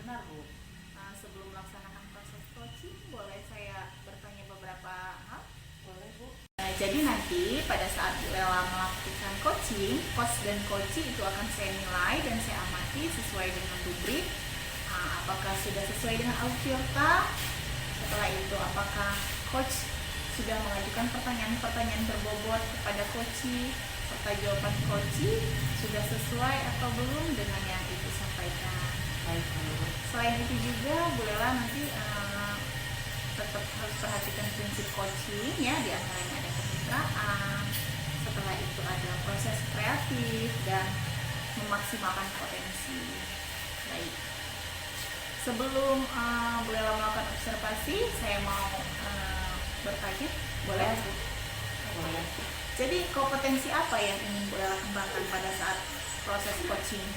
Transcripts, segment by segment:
Benar, Bu. Sebelum melaksanakan proses coaching, boleh saya bertanya beberapa hal? Boleh, Bu. Jadi nanti pada saat Bu Ella melakukan coaching, coach dan coaching itu akan saya nilai dan saya amati sesuai dengan rubrik. Apakah sudah sesuai dengan Alfirta? Setelah itu, apakah coach sudah mengajukan pertanyaan-pertanyaan berbobot kepada coaching, serta jawaban coaching sudah sesuai atau belum dengan yang ibu sampaikan. Baik, Bu. Selain itu juga Bu Lela nanti tetap harus perhatikan prinsip coaching ya, di antaranya ada kemitraan, setelah itu ada proses kreatif dan memaksimalkan potensi. Baik. Sebelum Bu Lela melakukan observasi, saya mau bertanya, boleh? Boleh. Jadi kompetensi apa yang ingin Bu Lela kembangkan pada saat proses coaching?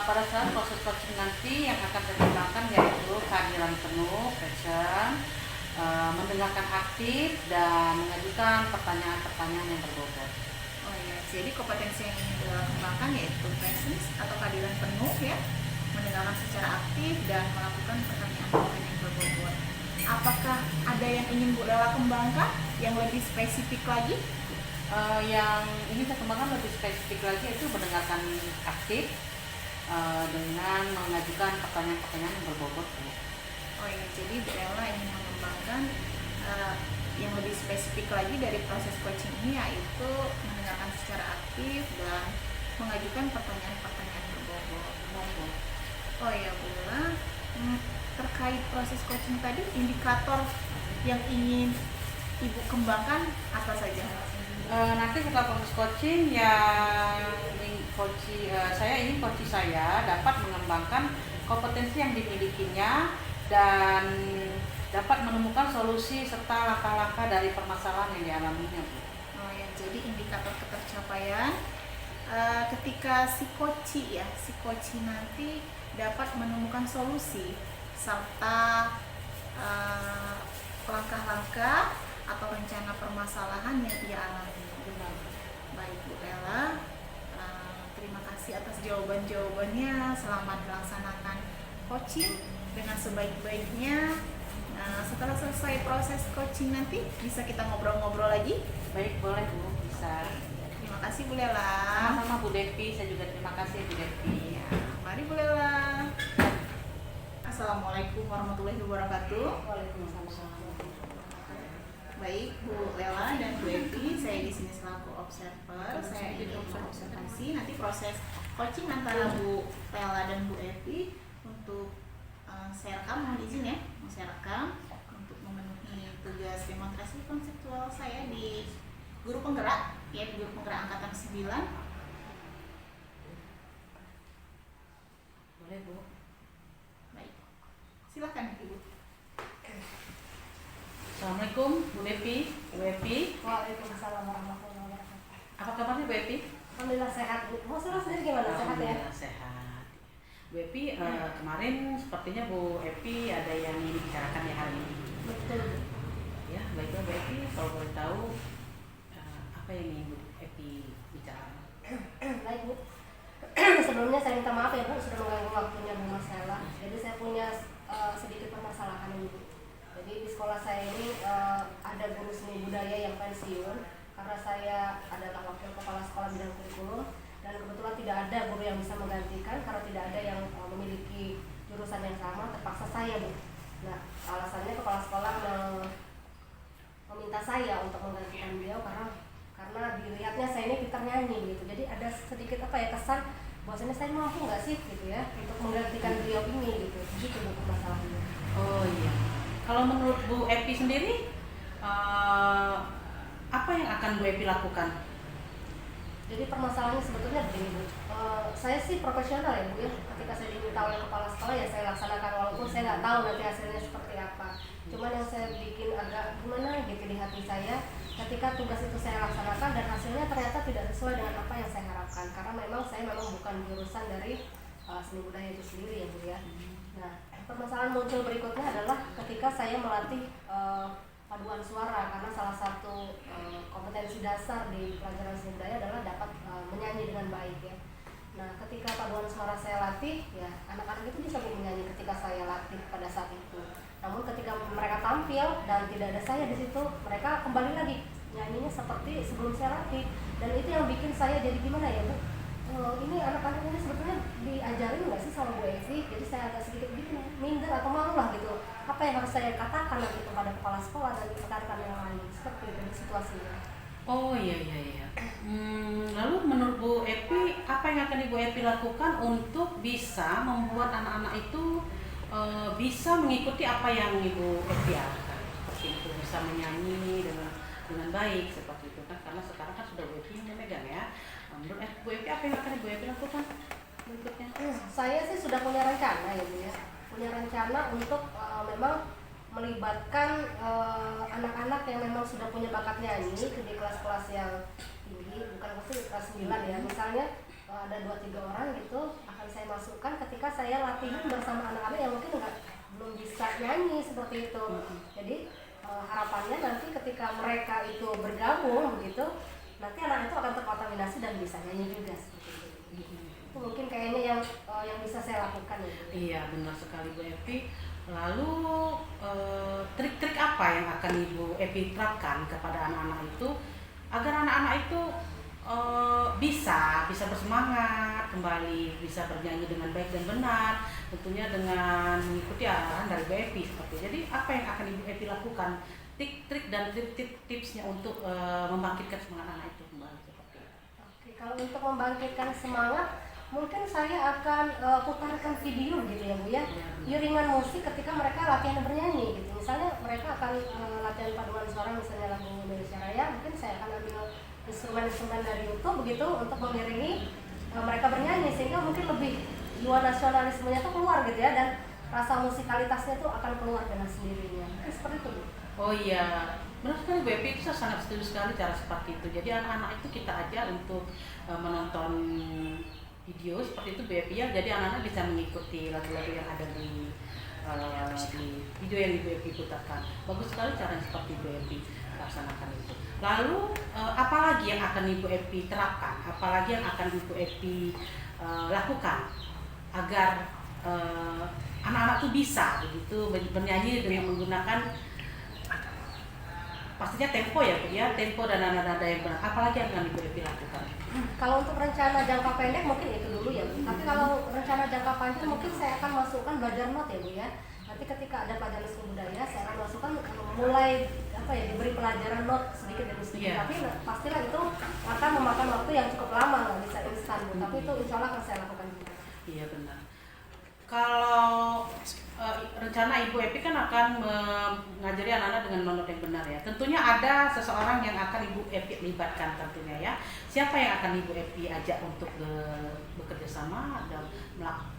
Pada saat proses coaching nanti yang akan saya kembangkan yaitu kehadiran penuh, passion, mendengarkan aktif dan mengajukan pertanyaan-pertanyaan yang berbobot. Oh ya, jadi kompetensi yang ingin kita kembangkan yaitu presence atau kehadiran penuh ya, mendengarkan secara aktif dan melakukan pertanyaan-pertanyaan yang berbobot. Apakah ada yang ingin Bu Lela kembangkan yang lebih spesifik lagi? Yang ingin saya kembangkan lebih spesifik lagi itu mendengarkan aktif dengan mengajukan pertanyaan-pertanyaan yang berbobot, Bu. Oh ya, jadi Bu Lela ingin mengembangkan yang lebih spesifik lagi dari proses coaching ini, yaitu mendengarkan secara aktif dan mengajukan pertanyaan-pertanyaan berbobot. Oh ya Bu Lela, terkait proses coaching tadi, indikator yang ingin Ibu kembangkan apa saja? Nanti setelah proses coaching saya ingin coach saya dapat mengembangkan kompetensi yang dimilikinya dan dapat menemukan solusi serta langkah-langkah dari permasalahan yang dialaminya, Bu. Oh ya, jadi indikator ketercapaian ketika si coach nanti dapat menemukan solusi serta langkah-langkah atau rencana permasalahan yang ia alami. Benar. Baik Bu Ella, terima kasih atas jawaban-jawabannya. Selamat melaksanakan coaching dengan sebaik-baiknya. Setelah selesai proses coaching nanti bisa kita ngobrol-ngobrol lagi. Baik, boleh, Bu. Bisa. Terima kasih Bu Lela. Sama-sama, Bu Devi. Saya juga terima kasih, Bu Devi. Ya, mari Bu Lela. Assalamualaikum warahmatullahi wabarakatuh. Waalaikumsalam. Baik Bu Lela dan Bu Evi, saya di sini selaku observer. Saya ingin observasi nanti proses coaching antara Bu Lela dan Bu Evi untuk saya rekam, mohon izin ya, saya rekam untuk memenuhi tugas demonstrasi konseptual saya di guru penggerak, yaitu guru penggerak angkatan 9. Boleh, Bu. Baik, silakan Ibu. Assalamualaikum, Bu Devi. Bu Evi. Waalaikumsalam warahmatullahi wabarakatuh. Apa kabarnya, Bu Evi? Alhamdulillah sehat, Bu. Mau sendiri gimana? Sehat ya? Alhamdulillah sehat. Bu Evi, kemarin sepertinya Bu Evi ada yang ingin dibicarakan ya hari ini. Betul. Ya, baiklah Bu Evi, kalau boleh tahu apa yang ingin Bu Evi bicarakan? Baik, Bu. Sebelumnya saya minta maaf ya, Bu, sudah mengganggu waktunya Bu Marcella. Jadi saya punya sedikit permasalahan ini, Bu. Jadi di sekolah saya ini ada guru seni budaya yang pensiun karena saya adalah wakil kepala sekolah bidang kurikulum dan kebetulan tidak ada guru yang bisa menggantikan karena tidak ada yang memiliki jurusan yang sama, terpaksa saya, Bu. Nah, alasannya kepala sekolah meminta saya untuk menggantikan beliau karena dilihatnya saya ini pintar nyanyi gitu. Jadi ada sedikit kesan bahwasanya saya mampu nggak sih gitu ya untuk menggantikan beliau ini gitu. Gitu Bu masalahnya. Oh iya. Kalau menurut Bu Evi sendiri, apa yang akan Bu Evi lakukan? Jadi permasalahannya sebetulnya begini, Bu. Saya sih profesional ya, Bu ya. Ketika saya diminta oleh kepala sekolah ya saya laksanakan walaupun saya nggak tahu nanti hasilnya seperti apa. Cuman yang saya bikin agak gimana gitu di hati saya ketika tugas itu saya laksanakan dan hasilnya ternyata tidak sesuai dengan apa yang saya harapkan. Karena memang saya bukan jurusan dari seni budaya itu sendiri ya, Bu ya. Nah, permasalahan muncul berikutnya adalah ketika saya melatih paduan suara karena salah satu kompetensi dasar di pelajaran seni budaya adalah dapat menyanyi dengan baik ya. Nah, ketika paduan suara saya latih, ya anak-anak itu bisa menyanyi tampil dan tidak ada saya di situ, mereka kembali lagi nyanyinya seperti sebelum saya latih, dan itu yang bikin saya jadi gimana ya Bu, ini anak-anak ini sebetulnya diajarin nggak sih sama Bu Evi, jadi saya agak sedikit gini minder atau malu lah gitu, apa yang harus saya katakan nanti kepada kepala sekolah dan rekan-rekan yang lain, seperti itu situasinya. Oh iya. Lalu menurut Bu Epi, apa yang akan Ibu Epi lakukan untuk bisa membuat anak-anak itu bisa mengikuti apa yang Ibu Epi arahkan, seperti itu, bisa menyanyi dengan baik seperti itu kan, karena sekarang kan sudah Bu Epi yang memegang ya. Menurut Bu Epi, apa yang akan Ibu Epi lakukan berikutnya? Saya sih sudah punya rencana ya Bu ya, punya rencana untuk memang melibatkan anak-anak yang memang sudah punya bakat nyanyi di kelas-kelas yang tinggi, bukan pasti kelas 9 ya, misalnya ada 2-3 orang gitu akan saya masukkan ketika saya latihan bersama anak-anak yang mungkin belum bisa nyanyi seperti itu. Jadi harapannya nanti ketika mereka itu bergabung begitu, nanti anak itu akan terkontaminasi dan bisa nyanyi juga seperti itu. Itu mungkin kayaknya yang bisa saya lakukan ya. Iya benar sekali Bu Epi. Lalu trik-trik apa yang akan Ibu Epi terapkan kepada anak-anak itu agar anak-anak itu bisa bersemangat kembali, bisa bernyanyi dengan baik dan benar, tentunya dengan mengikuti arahan dari Bu Epi seperti itu. Jadi apa yang akan Ibu Epi lakukan, trik-trik dan tipsnya untuk membangkitkan semangat anak itu kembali seperti itu. Oke, kalau untuk membangkitkan semangat, mungkin saya akan putarkan video gitu ya Bu ya, iringan musik ketika mereka latihan bernyanyi gitu. Misalnya mereka akan latihan paduan suara misalnya lagu Indonesia Raya, mungkin saya akan ambil instrumen-instrumen dari YouTube begitu untuk mengiringi mereka bernyanyi, sehingga mungkin lebih jiwa nasionalismenya tuh keluar gitu ya, dan rasa musikalitasnya tuh akan keluar dengan sendirinya. Mungkin seperti itu Bu. Oh iya, benar sekali Bu Epi, itu saya sangat setuju sekali cara seperti itu. Jadi anak-anak itu kita ajar untuk menonton video seperti itu Bu Epi ya, jadi anak-anak bisa mengikuti lagu-lagu yang ada di video yang Ibu Epi putarkan. Bagus sekali cara seperti Ibu Epi laksanakan itu. Lalu apalagi yang akan Ibu Epi terapkan, apalagi yang akan Ibu Epi lakukan agar anak-anak itu bisa begitu bernyanyi dengan menggunakan pastinya tempo ya Bu ya, tempo dan nada-nada yang benar. Apalagi yang akan Ibu Epi lakukan? Kalau untuk rencana jangka pendek mungkin itu dulu ya Bu. Tapi kalau rencana jangka panjang mungkin saya akan masukkan belajar not ya Bu ya. Nanti ketika ada pelajaran seni budaya saya akan masukkan mulai diberi pelajaran not sedikit demi sedikit. Tapi pastilah itu akan memakan waktu yang cukup lama, nggak bisa instan Bu. Tapi itu insya Allah akan saya lakukan juga. Iya benar. Kalau rencana Ibu Epi kan akan mengajari anak-anak dengan not yang benar ya. Tentunya ada seseorang yang akan Ibu Epi libatkan tentunya ya. Siapa yang akan Ibu Epi ajak untuk bekerja sama dan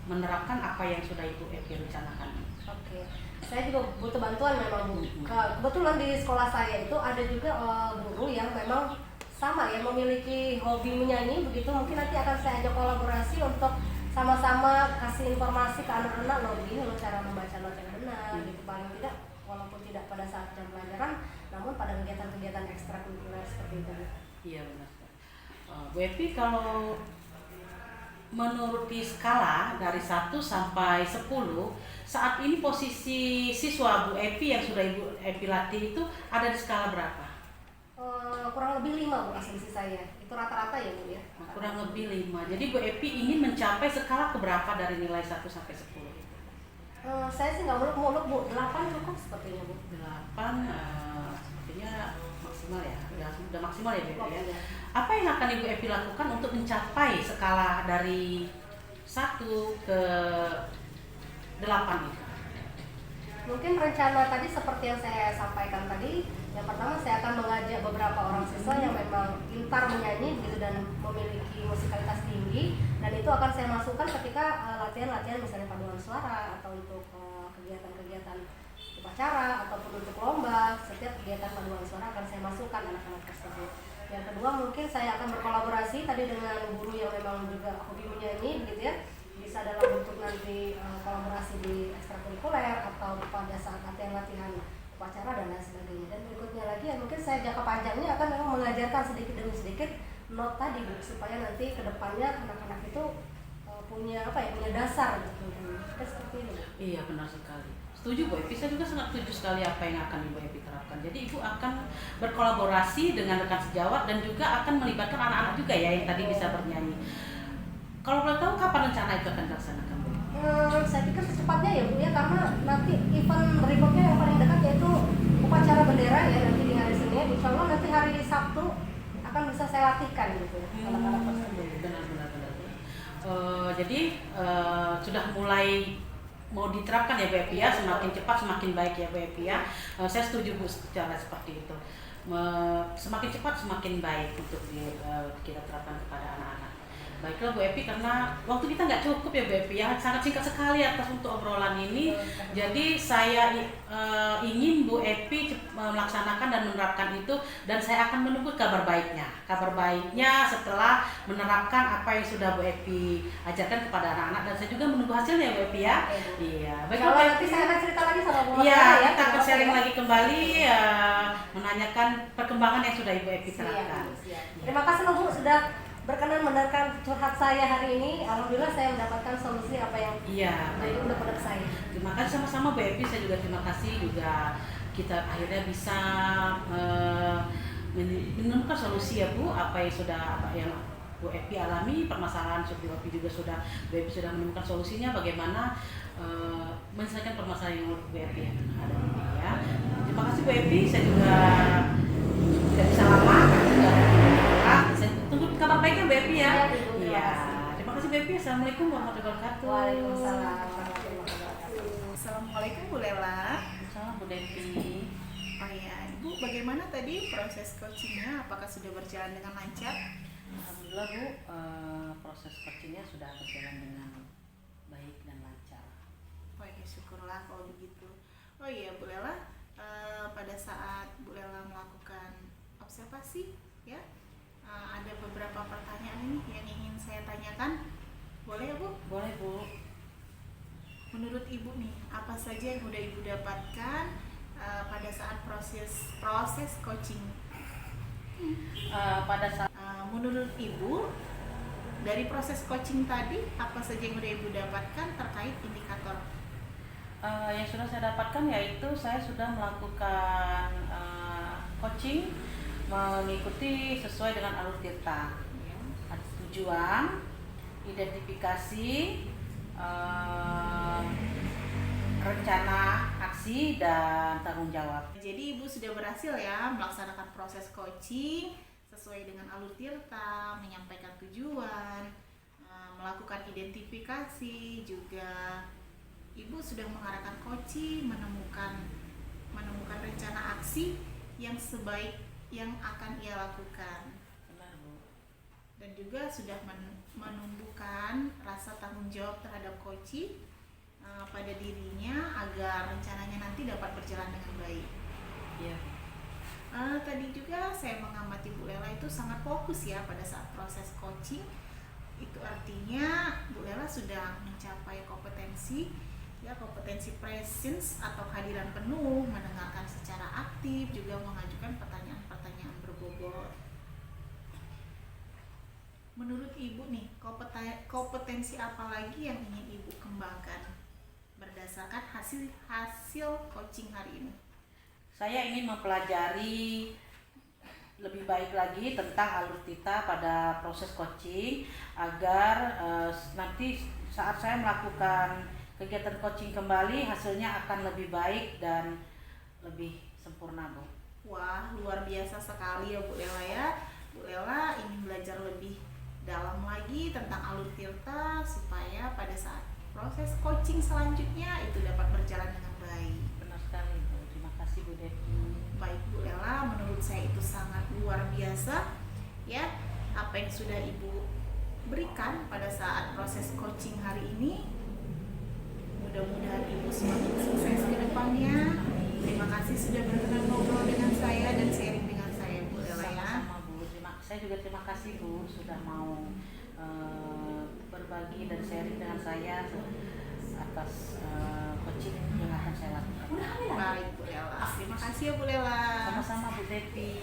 menerapkan apa yang sudah Ibu Epi rencanakan? Oke, saya juga butuh bantuan memang Bu. Kebetulan di sekolah saya itu ada juga guru yang memang sama ya, memiliki hobi menyanyi begitu. Mungkin nanti akan saya ajak kolaborasi untuk sama-sama kasih informasi ke anak-anak, loh begini loh cara membaca not yang benar gitu, paling tidak walaupun tidak pada saat jam pelajaran namun pada kegiatan-kegiatan ekstrakurikuler seperti itu. Iya benar. Bu Epi, kalau menuruti skala dari 1 sampai 10, saat ini posisi siswa Bu Epi yang sudah Ibu Epi latih itu ada di skala berapa? Kurang lebih 5 Bu asumsi saya, itu rata-rata ya Bu ya. Kurang lebih 5. Jadi Bu Epi ingin mencapai skala keberapa dari nilai 1 sampai 10 itu? Saya sih nggak muluk-muluk Bu, 8 cukup sepertinya Bu. 8 sepertinya maksimal ya, udah maksimal ya Bu Epi ya. Apa yang akan Ibu Epi lakukan untuk mencapai skala dari 1 ke 8 itu? Mungkin rencana tadi seperti yang saya sampaikan tadi, yang pertama saya akan mengajak beberapa orang siswa yang memang pintar menyanyi gitu dan memiliki musikalitas tinggi, dan itu akan saya masukkan ketika latihan-latihan misalnya paduan suara atau untuk kegiatan-kegiatan upacara ataupun untuk lomba. Setiap kegiatan paduan suara akan saya masukkan anak-anak tersebut. Yang kedua mungkin saya akan berkolaborasi tadi dengan guru yang memang juga hobi menyanyi gitu ya, bisa dalam bentuk nanti kolaborasi di ekstrakurikuler atau pada saat latihan upacara dan lain sebagainya. Dan berikutnya lagi ya mungkin saya jangka panjangnya akan memang mengajarkan sedikit demi sedikit not tadi Bu, supaya nanti kedepannya anak-anak itu punya punya dasar gitu. Seperti ini. Iya benar sekali. Setuju Bu Epi, saya juga sangat setuju sekali apa yang akan Ibu Epi terapkan. Jadi Ibu akan berkolaborasi dengan rekan sejawat dan juga akan melibatkan anak-anak juga ya yang tadi bisa bernyanyi. Kalau boleh tahu kapan rencana itu akan dilaksanakan Bu? Saya pikir secepatnya ya Bu ya, karena nanti event berikutnya yang paling dekat yaitu upacara bendera ya nanti di hari Senin. Insya Allah nanti hari Sabtu akan bisa saya latihkan gitu anak-anak tersebut. Benar. Jadi sudah mulai mau diterapkan ya Bu Epi ya, semakin cepat semakin baik ya Bu Epi ya. Saya setuju Bu secara seperti itu. Semakin cepat semakin baik untuk kita terapkan kepada anak-anak. Baiklah Bu Epi, karena waktu kita nggak cukup ya Bu Epi ya, sangat singkat sekali atas untuk obrolan ini. Jadi saya ingin Bu Epi melaksanakan dan menerapkan itu, dan saya akan menunggu kabar baiknya setelah menerapkan apa yang sudah Bu Epi ajarkan kepada anak-anak, dan saya juga menunggu hasilnya Bu Epi ya. Iya, baiklah Bu nanti Epi. saya akan cerita lagi sama Bu Iya, Marta ya. kita akan sharing lagi kembali menanyakan perkembangan yang sudah Ibu Epi terapkan. Siap. Terima kasih loh Bu sudah berkenan mendengarkan curhat saya hari ini. Alhamdulillah saya mendapatkan solusi apa yang dari unek-unek saya. Terima kasih sama-sama Bu Epi, saya juga terima kasih juga kita akhirnya bisa menemukan solusi ya Bu, apa yang Bu Epi alami, permasalahan Bu Epi juga Bu Epi sudah menemukan solusinya bagaimana menyelesaikan permasalahan yang Bu Epi ada ini ya. Terima kasih Bu Epi, saya juga tidak bisa lama, saya tunggu kabar baiknya Bu Epi ya. Iya. Terima kasih Bu Epi. Assalamualaikum warahmatullahi wabarakatuh. Waalaikumsalam warahmatullahi wabarakatuh. Assalamualaikum Bu Lela. Salam Bu Devi. Oh iya, Ibu bagaimana tadi proses coachingnya? Apakah sudah berjalan dengan lancar? Alhamdulillah Bu, proses coachingnya sudah berjalan dengan baik dan lancar. Oh iya, syukurlah kalau begitu. Oh iya Bu Lela, pada saat Bu Lela melakukan observasi ya, ada beberapa pertanyaan ini yang ingin saya tanyakan. Boleh ya Bu? Boleh Bu. Menurut Ibu nih, apa saja yang udah Ibu dapatkan pada saat proses coaching? Menurut Ibu, dari proses coaching tadi, apa saja yang udah Ibu dapatkan terkait indikator? Yang sudah saya dapatkan yaitu saya sudah melakukan coaching mengikuti sesuai dengan alur tirta. Ada tujuan, identifikasi, rencana aksi, dan tanggung jawab. Jadi Ibu sudah berhasil ya melaksanakan proses coaching sesuai dengan alur tirta, menyampaikan tujuan, melakukan identifikasi, juga Ibu sudah mengarahkan coaching, menemukan rencana aksi yang sebaik yang akan ia lakukan. Benar Bu. Dan juga sudah menumbuhkan rasa tanggung jawab terhadap coaching pada dirinya agar rencananya nanti dapat berjalan dengan baik. Iya. Tadi juga saya mengamati Bu Lela itu sangat fokus ya pada saat proses coaching. Itu artinya Bu Lela sudah mencapai kompetensi presence atau kehadiran penuh, mendengarkan secara aktif, juga mengajukan pertanyaan-pertanyaan berbobot. Menurut Ibu nih, kompetensi apa lagi yang ingin Ibu kembangkan berdasarkan hasil coaching hari ini? Saya ingin mempelajari lebih baik lagi tentang alur tirta pada proses coaching agar nanti saat saya melakukan kegiatan coaching kembali hasilnya akan lebih baik dan lebih sempurna Bu. Wah, luar biasa sekali ya Bu Lela ya. Bu Lela ingin belajar lebih dalam lagi tentang alur tirta supaya pada saat proses coaching selanjutnya itu dapat berjalan dengan baik. Benar sekali Bu. Terima kasih Bu Devi. Baik Bu Lela, menurut saya itu sangat luar biasa ya apa yang sudah Ibu berikan pada saat proses coaching hari ini. Mudah-mudahan Ibu semakin sukses ke depannya. Terima kasih sudah berkenan ngobrol dengan saya dan sharing dengan saya Bu Lela ya. Sama Bu. Saya juga terima kasih Bu sudah mau berbagi dan sharing dengan saya atas coaching yang akan saya lakukan. Baik Bu Lela. Terima kasih ya Bu Lela. Sama-sama Bu Devi.